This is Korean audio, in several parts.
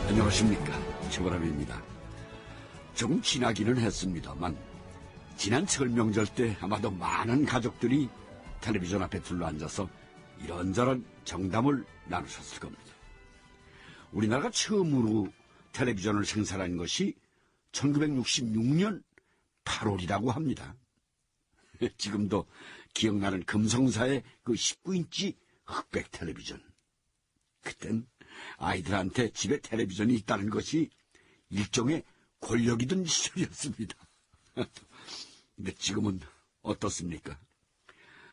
안녕하십니까, 최보람입니다. 조금 지나기는 했습니다만 지난 설 명절 때 아마도 많은 가족들이 텔레비전 앞에 둘러앉아서 이런저런 정담을 나누셨을 겁니다. 우리나라가 처음으로 텔레비전을 생산한 것이 1966년 8월이라고 합니다. 지금도 기억나는 금성사의 그 19인치 흑백 텔레비전. 그땐 아이들한테 집에 텔레비전이 있다는 것이 일종의 권력이던 시절이었습니다. 근데 지금은 어떻습니까?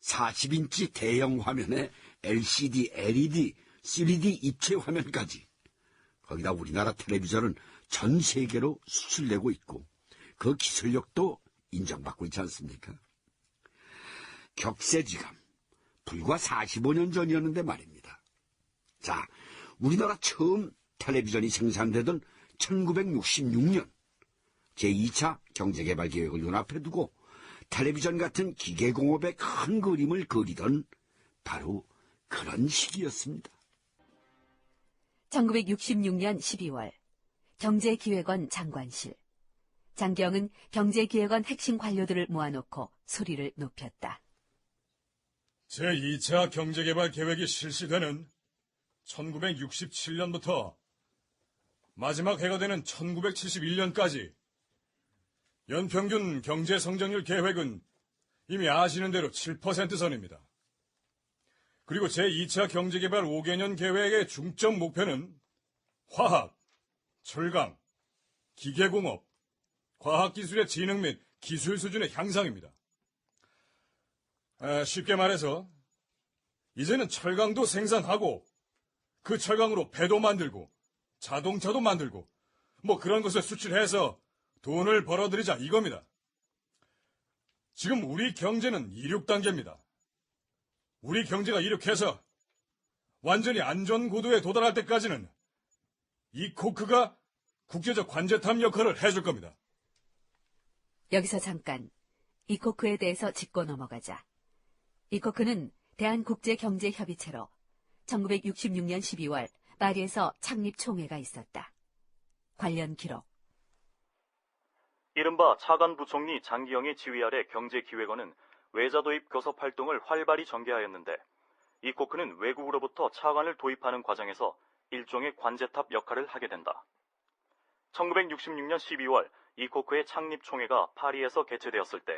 40인치 대형 화면에 LCD, LED, 3D 입체 화면까지. 거기다 우리나라 텔레비전은 전 세계로 수출되고 있고 그 기술력도 인정받고 있지 않습니까? 격세지감. 불과 45년 전이었는데 말입니다. 자, 우리나라 처음 텔레비전이 생산되던 1966년 제2차 경제개발계획을 눈앞에 두고 텔레비전 같은 기계공업의 큰 그림을 그리던 바로 그런 시기였습니다. 1966년 12월 경제기획원 장관실. 장기영은 경제기획원 핵심 관료들을 모아놓고 소리를 높였다. 제2차 경제개발 계획이 실시되는 1967년부터 마지막 해가 되는 1971년까지 연평균 경제성장률 계획은 이미 아시는 대로 7% 선입니다. 그리고 제2차 경제개발 5개년 계획의 중점 목표는 화학, 철강, 기계공업, 과학기술의 진흥 및 기술 수준의 향상입니다. 쉽게 말해서 이제는 철강도 생산하고 그 철강으로 배도 만들고 자동차도 만들고 그런 것을 수출해서 돈을 벌어들이자 이겁니다. 지금 우리 경제는 이륙 단계입니다. 우리 경제가 이륙해서 완전히 안전고도에 도달할 때까지는 이 코크가 국제적 관제탑 역할을 해줄 겁니다. 여기서 잠깐 이 코크에 대해서 짚고 넘어가자. 이 코크는 대한국제경제협의체로 1966년 12월 파리에서 창립 총회가 있었다. 관련 기록. 이른바 차관 부총리 장기영의 지휘 아래 경제기획원은 외자 도입 교섭 활동을 활발히 전개하였는데 이 코크는 외국으로부터 차관을 도입하는 과정에서 일종의 관제탑 역할을 하게 된다. 1966년 12월 이 코크의 창립 총회가 파리에서 개최되었을 때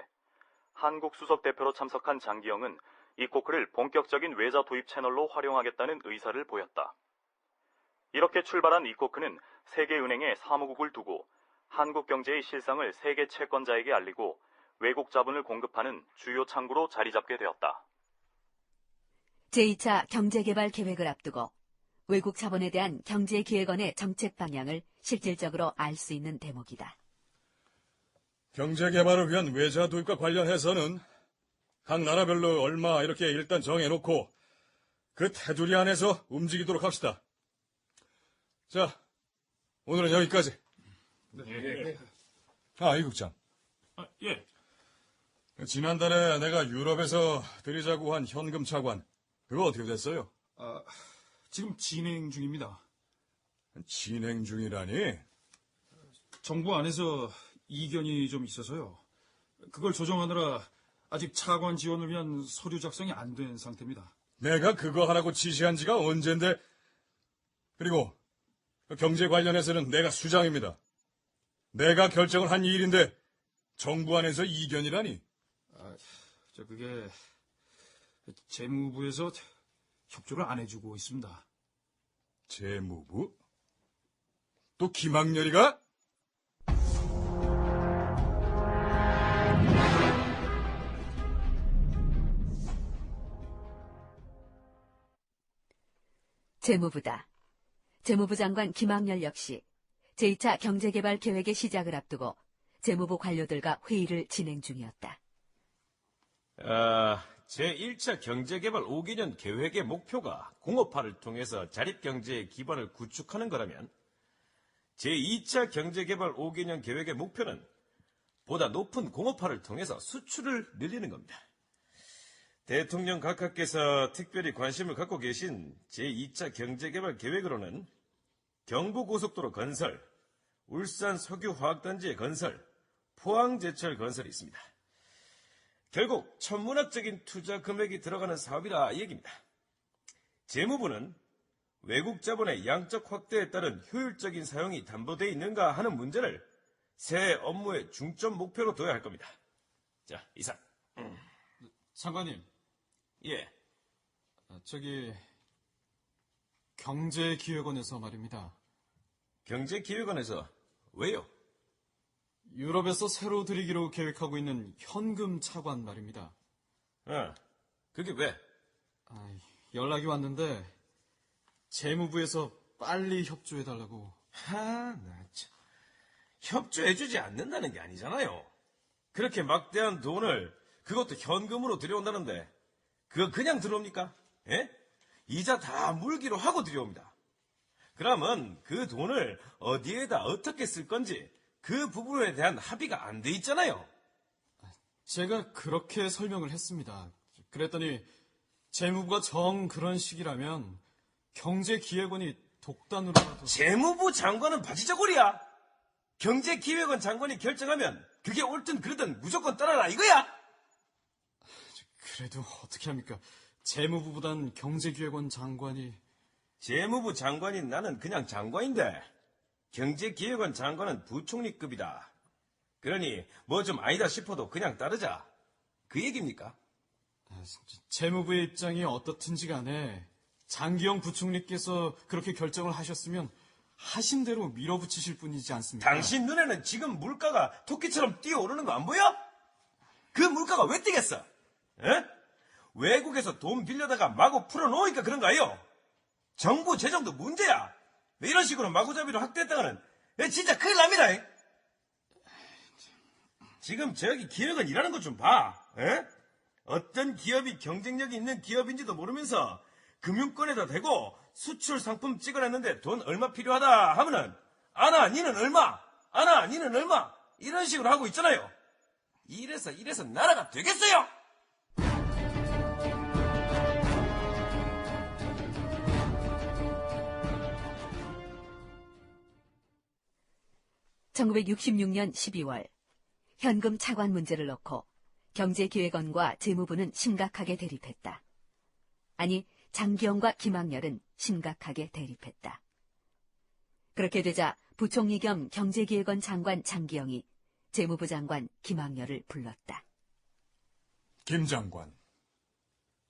한국 수석 대표로 참석한 장기영은 이 코크를 본격적인 외자 도입 채널로 활용하겠다는 의사를 보였다. 이렇게 출발한 이 코크는 세계은행에 사무국을 두고 한국 경제의 실상을 세계 채권자에게 알리고 외국 자본을 공급하는 주요 창구로 자리 잡게 되었다. 제2차 경제개발 계획을 앞두고 외국 자본에 대한 경제기획원의 정책 방향을 실질적으로 알 수 있는 대목이다. 경제개발을 위한 외자 도입과 관련해서는 각 나라별로 얼마 이렇게 일단 정해놓고 그 테두리 안에서 움직이도록 합시다. 자, 오늘은 여기까지. 네. 이 국장. 예. 지난달에 내가 유럽에서 드리자고 한 현금 차관, 그거 어떻게 됐어요? 지금 진행 중입니다. 진행 중이라니? 정부 안에서 이견이 좀 있어서요. 그걸 조정하느라 아직 차관 지원을 위한 서류 작성이 안 된 상태입니다. 내가 그거 하라고 지시한 지가 언젠데. 그리고 경제 관련해서는 내가 수장입니다. 내가 결정을 한 일인데 정부 안에서 이견이라니? 그게 재무부에서 협조를 안 해주고 있습니다. 재무부? 또 김학렬이가? 재무부다. 재무부 장관 김학렬 역시 제2차 경제개발 계획의 시작을 앞두고 재무부 관료들과 회의를 진행 중이었다. 제1차 경제개발 5개년 계획의 목표가 공업화를 통해서 자립경제의 기반을 구축하는 거라면 제2차 경제개발 5개년 계획의 목표는 보다 높은 공업화를 통해서 수출을 늘리는 겁니다. 대통령 각하께서 특별히 관심을 갖고 계신 제2차 경제개발 계획으로는 경부고속도로 건설, 울산 석유화학단지의 건설, 포항제철 건설이 있습니다. 결국 천문학적인 투자 금액이 들어가는 사업이라 이 얘기입니다. 재무부는 외국 자본의 양적 확대에 따른 효율적인 사용이 담보되어 있는가 하는 문제를 새 업무의 중점 목표로 둬야 할 겁니다. 자, 이상. 장관님, 예. 저기 경제기획원에서 말입니다. 경제기획원에서 왜요? 유럽에서 새로 들이기로 계획하고 있는 현금 차관 말입니다. 그게 왜? 연락이 왔는데 재무부에서 빨리 협조해달라고. 나 참. 협조해주지 않는다는 게 아니잖아요. 그렇게 막대한 돈을 그것도 현금으로 들여온다는데 그거 그냥 들어옵니까? 예? 이자 다 물기로 하고 들여옵니다. 그러면 그 돈을 어디에다 어떻게 쓸 건지 그 부분에 대한 합의가 안 돼 있잖아요. 제가 그렇게 설명을 했습니다. 그랬더니 재무부가 정 그런 식이라면 경제기획원이 독단으로라도. 재무부 장관은 바지저고리야. 경제기획원 장관이 결정하면 그게 옳든 그르든 무조건 따라라 이거야. 그래도 어떻게 합니까? 재무부보단 경제기획원 장관이. 재무부 장관인 나는 그냥 장관인데 경제기획원 장관은 부총리급이다. 그러니 뭐 좀 아니다 싶어도 그냥 따르자. 그 얘기입니까? 재무부의 입장이 어떻든지 간에 장기영 부총리께서 그렇게 결정을 하셨으면 하신 대로 밀어붙이실 뿐이지 않습니까? 당신 눈에는 지금 물가가 토끼처럼 뛰어오르는 거 안 보여? 그 물가가 왜 뛰겠어? 에? 외국에서 돈 빌려다가 마구 풀어놓으니까 그런 거 아니요? 정부 재정도 문제야. 왜 이런 식으로 마구잡이로 확대했다가는 진짜 큰일 납니다. 지금 저기 기획은 일하는 것 좀 봐. 에? 어떤 기업이 경쟁력이 있는 기업인지도 모르면서 금융권에다 대고 수출 상품 찍어냈는데 돈 얼마 필요하다 하면은 아나 니는 얼마, 아나 니는 얼마 이런 식으로 하고 있잖아요. 이래서 나라가 되겠어요? (1966년 12월) 현금 차관 문제를 놓고 경제기획원과 재무부는 심각하게 대립했다. 아니, 장기영과 김학렬은 심각하게 대립했다. 그렇게 되자 부총리 겸 경제기획원 장관 장기영이 재무부 장관 김학렬을 불렀다. 김 장관,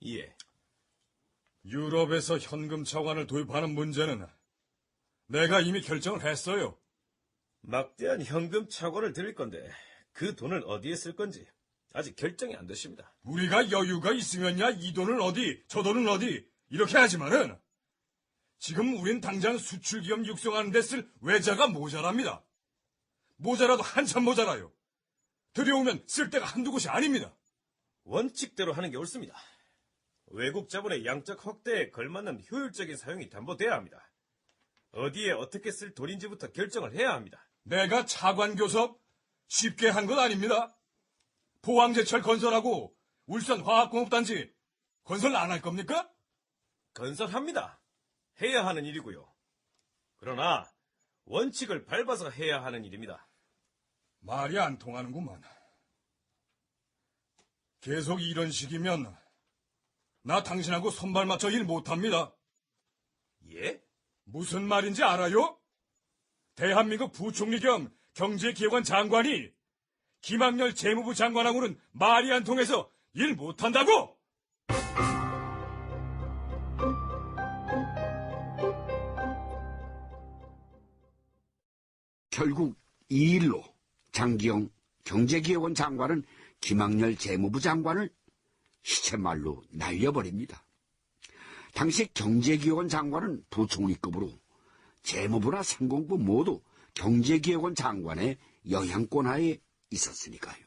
예. 유럽에서 현금 차관을 도입하는 문제는 내가 이미 결정을 했어요. 막대한 현금 차관을 드릴 건데 그 돈을 어디에 쓸 건지 아직 결정이 안 됐습니다. 우리가 여유가 있으면야 이 돈은 어디, 저 돈은 어디 이렇게 하지만은 지금 우린 당장 수출기업 육성하는 데 쓸 외자가 모자랍니다. 모자라도 한참 모자라요. 들여오면 쓸 데가 한두 곳이 아닙니다. 원칙대로 하는 게 옳습니다. 외국 자본의 양적 확대에 걸맞는 효율적인 사용이 담보돼야 합니다. 어디에 어떻게 쓸 돈인지부터 결정을 해야 합니다. 내가 차관 교섭 쉽게 한 건 아닙니다. 포항제철 건설하고 울산 화학공업단지 건설 안 할 겁니까? 건설합니다. 해야 하는 일이고요. 그러나 원칙을 밟아서 해야 하는 일입니다. 말이 안 통하는구만. 계속 이런 식이면 나 당신하고 손발 맞춰 일 못합니다. 예? 무슨 말인지 알아요? 대한민국 부총리 겸 경제기획원 장관이 김학렬 재무부 장관하고는 말이 안 통해서 일 못한다고! 결국 이 일로 장기영 경제기획원 장관은 김학렬 재무부 장관을 시체말로 날려버립니다. 당시 경제기획원 장관은 부총리급으로 재무부나 상공부 모두 경제기획원 장관의 영향권 하에 있었으니까요.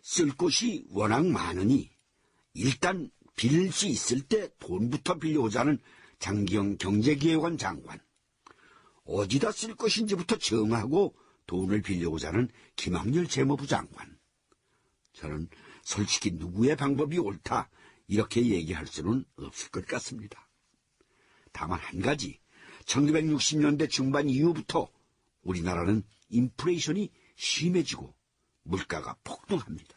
쓸 곳이 워낙 많으니 일단 빌릴 수 있을 때 돈부터 빌려오자는 장기영 경제기획원 장관, 어디다 쓸 것인지부터 정하고 돈을 빌려오자는 김학렬 재무부 장관. 저는 솔직히 누구의 방법이 옳다 이렇게 얘기할 수는 없을 것 같습니다. 다만 한 가지, 1960년대 중반 이후부터 우리나라는 인플레이션이 심해지고 물가가 폭등합니다.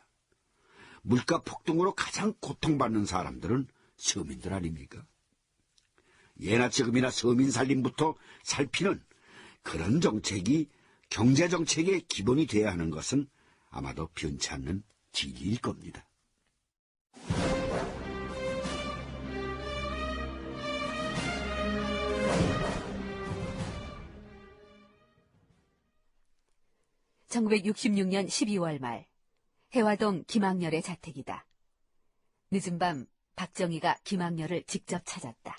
물가 폭등으로 가장 고통받는 사람들은 서민들 아닙니까? 예나 지금이나 서민 살림부터 살피는 그런 정책이 경제정책의 기본이 돼야 하는 것은 아마도 변치 않는 진리일 겁니다. (1966년 12월) 말 해화동 김학렬의 자택이다. 늦은 밤 박정희가 김학렬을 직접 찾았다.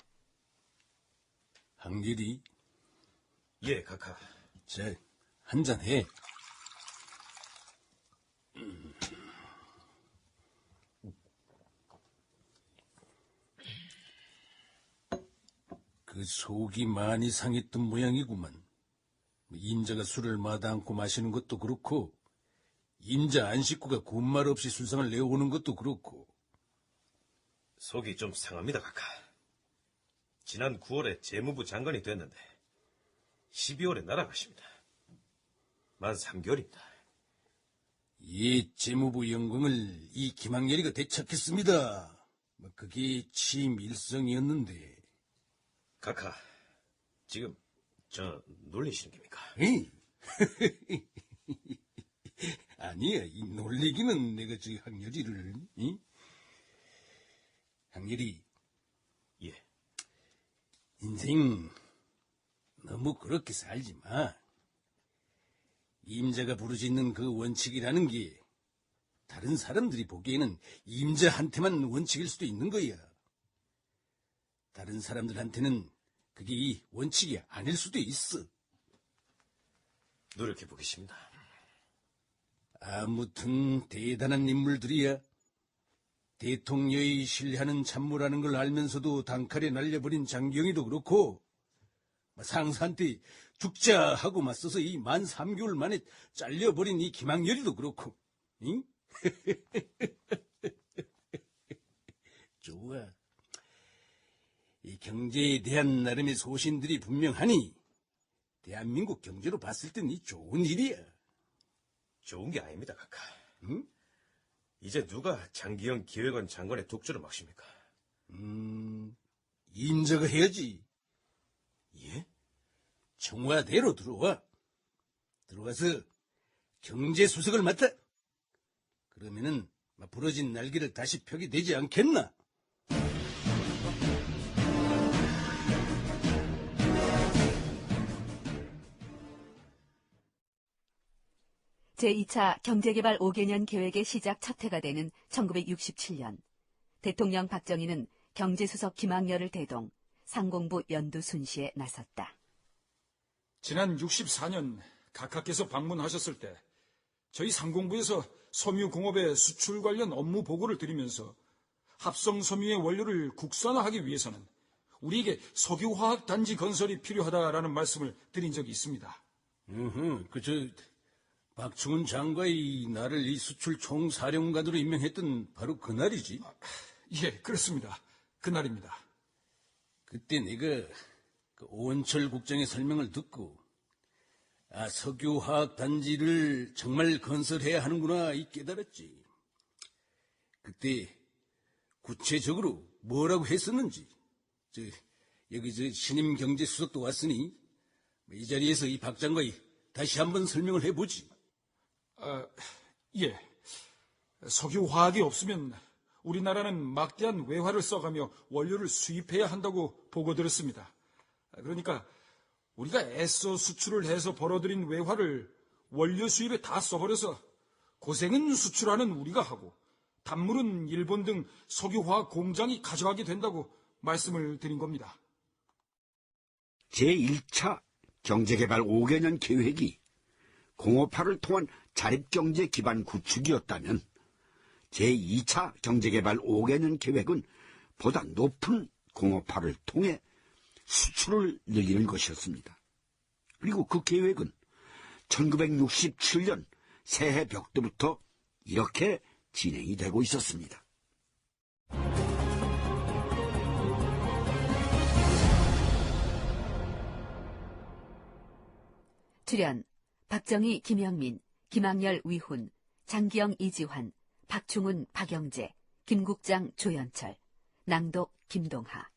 학렬이, 예, 각하. 자, 한잔해. 그 속이 많이 상했던 모양이구만. 임자가 술을 마다 않고 마시는 것도 그렇고, 임자 안 식구가 군말 없이 술상을 내오는 것도 그렇고. 속이 좀 상합니다, 각하. 지난 9월에 재무부 장관이 됐는데 12월에 날아가십니다. 만 3개월입니다. 이 재무부 영광을 이 김학렬이가 되찾겠습니다. 그게 취임 일성이었는데. 각하, 지금 저 놀리시는 겁니까? 에이? 아니야, 이 놀리기는 내가 저 학렬이를, 이? 학렬이, 예. 인생 너무 그렇게 살지 마. 임자가 부르짖는 그 원칙이라는 게 다른 사람들이 보기에는 임자한테만 원칙일 수도 있는 거야. 다른 사람들한테는 그게 이 원칙이 아닐 수도 있어. 노력해 보겠습니다. 아무튼 대단한 인물들이야. 대통령이 신뢰하는 참모라는 걸 알면서도 단칼에 날려버린 장경희도 그렇고, 상사한테 죽자 하고 맞서서 이 만 3개월 만에 잘려버린 이 김학렬이도 그렇고, 응? 좋아. 이 경제에 대한 나름의 소신들이 분명하니, 대한민국 경제로 봤을 땐 이 좋은 일이야. 좋은 게 아닙니다, 각하. 응? 이제 누가 장기영 기획원 장관의 독주를 막십니까? 임자가 해야지. 예? 청와대로 들어와. 들어와서 경제수석을 맡아. 그러면은 부러진 날개를 다시 펴게 되지 않겠나? 제2차 경제개발 5개년 계획의 시작 첫 해가 되는 1967년, 대통령 박정희는 경제수석 김학렬을 대동 상공부 연두 순시에 나섰다. 지난 64년 각하께서 방문하셨을 때 저희 상공부에서 섬유공업의 수출 관련 업무 보고를 드리면서 합성 섬유의 원료를 국산화하기 위해서는 우리에게 석유화학 단지 건설이 필요하다라는 말씀을 드린 적이 있습니다. 박충훈 장관이 나를 이 수출 총사령관으로 임명했던 바로 그날이지. 예, 그렇습니다. 그날입니다. 그때 내가 그 오은철 국장의 설명을 듣고, 석유화학 단지를 정말 건설해야 하는구나 이 깨달았지. 그때 구체적으로 뭐라고 했었는지, 여기 신임 경제수석도 왔으니 이 자리에서 이 박 장관이 다시 한번 설명을 해보지. 예. 석유화학이 없으면 우리나라는 막대한 외화를 써가며 원료를 수입해야 한다고 보고 들었습니다. 그러니까 우리가 애써 수출을 해서 벌어들인 외화를 원료 수입에 다 써버려서 고생은 수출하는 우리가 하고 단물은 일본 등 석유화학 공장이 가져가게 된다고 말씀을 드린 겁니다. 제1차 경제개발 5개년 계획이 공업화를 통한 자립경제 기반 구축이었다면 제2차 경제개발 5개년 계획은 보다 높은 공업화를 통해 수출을 늘리는 것이었습니다. 그리고 그 계획은 1967년 새해 벽두부터 이렇게 진행이 되고 있었습니다. 출연 박정희, 김영민, 김학열, 위훈, 장기영, 이지환, 박충훈, 박영재, 김국장, 조연철, 낭독 김동하.